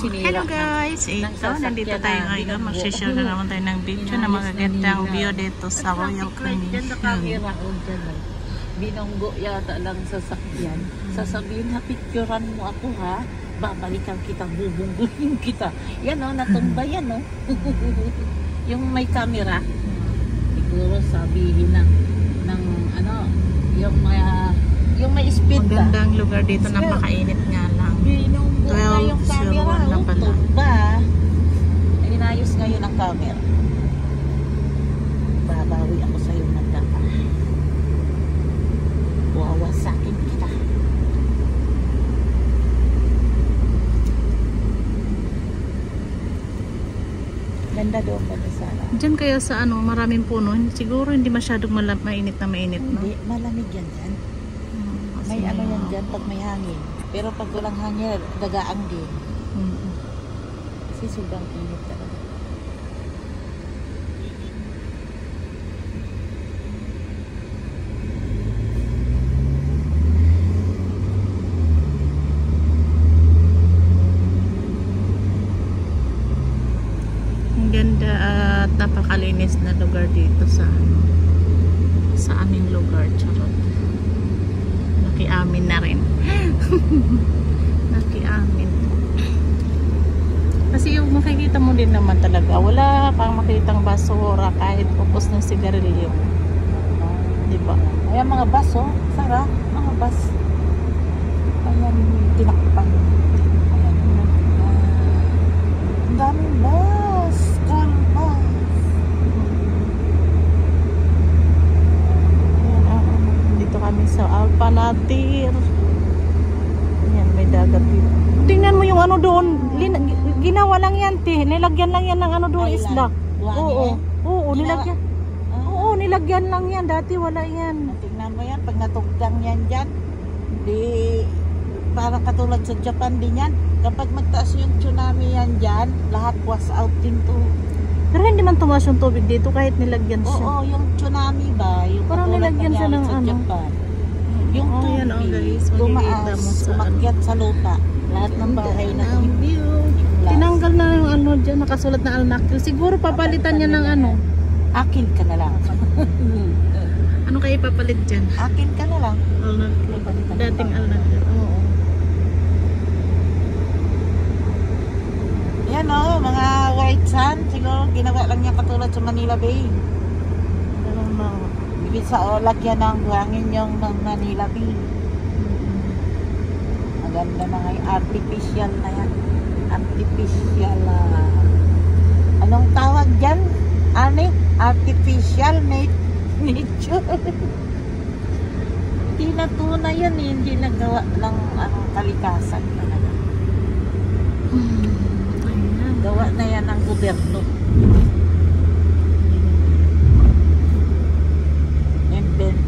Hello guys, ito, nandito tayo ngayon. Mag-share na naman tayo ng video na magagandang view dito sa Royal Caribbean. Binonggo yata lang sasakyan. Sasabihin na picturean mo ako ha. Babalikan kita, bubungguin kita. Yan o, natumba yan o. Yung may camera. Siguro sabihin ng ano, yung may speed ba? Magandang lugar dito, napakainit nga lang. 12:01 na pala. Tumba. Inayos ngayon ang camera. Babawi ako sa'yo ng data. Wawasakin kita. Ganda doon pa sana. Diyan kaya sa ano, maraming puno. Siguro hindi masyadong mainit na mainit, no? Hindi, malamig yan dyan. May ano yan dyan pag may hangin. Pero pag walang hangin, dagaang din. Kasi sobrang init talaga. Ganda at napakalinis na lugar dito sa aming lugar. Charot. Nakiamin na rin. Nakiamin. Kasi yung makikita mo din naman talaga, wala kang makitang basura kahit pupos ng sigarilyo. Diba? Ayan mga bus oh. Sara, mga bus. Ayan, tinakpan. Ayan. Ang daming bus. School bus. Dito kami sa Alpanatir. Ayan, may dagat dito. Tingnan mo yung ano doon. Ginawa lang yan, te. Nilagyan lang yan ng ano doon, isla. Oo. Oo, nilagyan. Oo, nilagyan lang yan. Dati wala yan. Tingnan mo yan, pag natugtang yan dyan, di, parang katulad sa Japan din yan. Kapag magtaas yung tsunami yan dyan, lahat was out din to. Pero hindi man tumaas yung tubig dito kahit nilagyan siya. Oo, yung tsunami ba? Yung parang nilagyan siya ng ano. Japan. Yung tubig, yan, guys, tumaas, umakyat sa lupa. Lahat ng bahay na view. Tinanggal na yung ano dyan, nakasulat na Alnakil. Siguro papalitan niya ng ano. Akin ka na lang. Ano kayo ipapalit dyan? Akin ka na lang. Alnakil. Dating Alnakil. Oo. Yan o, mga white sand. Siguro ginawa lang niya katulad sa Manila Bay. Pero no. Ibig sa lagyan ng buhangin yung Manila Bay. Maganda na nga yung artificial na yan. Artificial anong tawag dyan? Artificial nature. Hindi na tunay yan eh. Hindi nagawa ng kalikasan talaga. Gawa na yan ng gobyerno.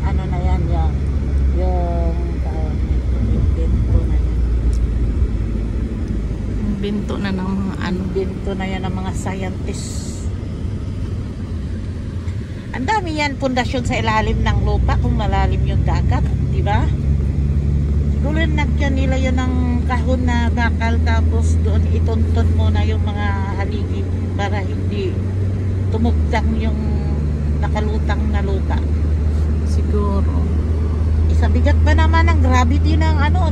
Ano na yan yung invento na yan. Binto na ng mga ano. Binto na yan ng mga scientists. Ang dami yan pundasyon sa ilalim ng lupa kung malalim yung dagat, di ba? Siguro nagyan nila yun ng kahon na bakal tapos doon itonton mo na yung mga haligi para hindi tumugtang yung nakalutang na lupa. Siguro. Isabigat pa naman ang gravity ng ano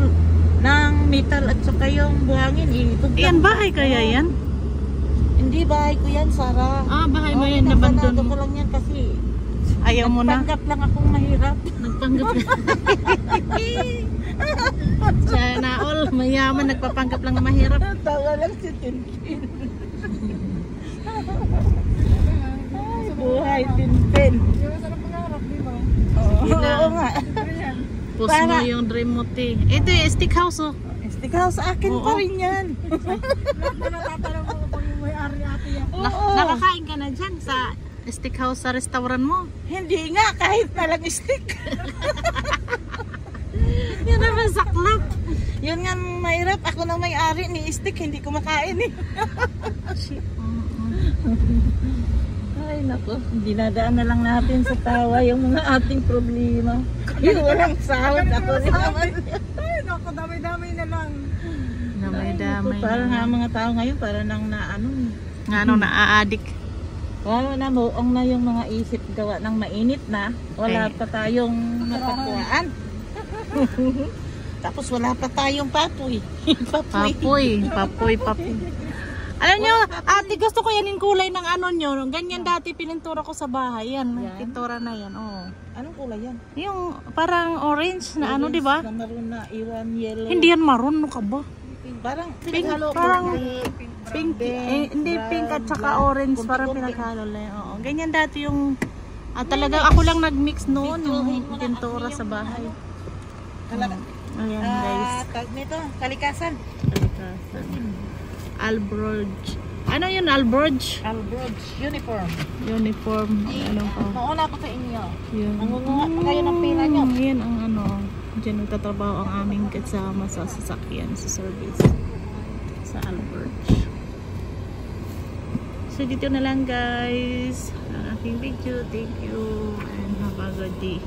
ng metal at saka yung buhangin. Yan, bahay kaya yan? Hindi, bahay ko yan, Sara. Bahay mo yan, nabandon mo. Ko lang yan kasi ayaw mo na? nagpanggap lang akong mahirap. Nagpanggap lang. Sana all, mayaman, nagpapanggap lang na mahirap. Tawa lang si Tintin. Ay, buhay Tintin. Sarap pangarap, di ba? Oo nga. Post mo yung dream mo, te. Ito yung stick house, oh. Stick house, akin pa rin yan. Natatanong mo kung may ari ate yan. Nakakain ka na dyan sa stick house sa restaurant mo? Hindi nga, kahit na lang stick. Yan naman saklap. Yun nga mahirap, ako nang may-ari ni stick, hindi ko makain eh. Ay nako, dinadaan na lang natin sa tawa yung mga ating problema. Yung walang sahod ako naman. Ay, naku, dami-dami na lang. Damay-damay. Para nga mga tao ngayon, para nang naano. Nga ano, naa-addict. Wala na, buong na yung mga isip gawa ng mainit na. Wala Okay. pa tayong napakuhaan. Tapos wala pa tayong papoy. Papoy. Alam nyo, ate, gusto ko yan yung kulay ng ano nyo. Ganyan dati pinintura ko sa bahay. Yan, Yan? pintura na yan. Oh. Anong kulay yan? Yung parang orange na ano, di ba? Na maroon na iwan, yellow. Hindi yan maroon, no ka ba? Parang Pink, pinaghalo ko. parang Pink, pink, hindi pink at saka orange, parang pinaghalo lang. Oo. Ganyan dati yung, talagang ako lang nag-mix noon, yung pintura sa bahay. Ayan guys. Tag nito, kalikasan. Alborge. Ano yun, Alborge? Albroods, uniform. Uniform. Ano pa? Mauna pa sa inyo. Yun. Nangunguha pa kayo ng pila nyo. Yan ang ano. Diyan nagtatrabaho ang aming kasama sa sasakyan, sa service. Sa Alborge. So dito na lang guys. Ang aking video. Thank you. And have a good day.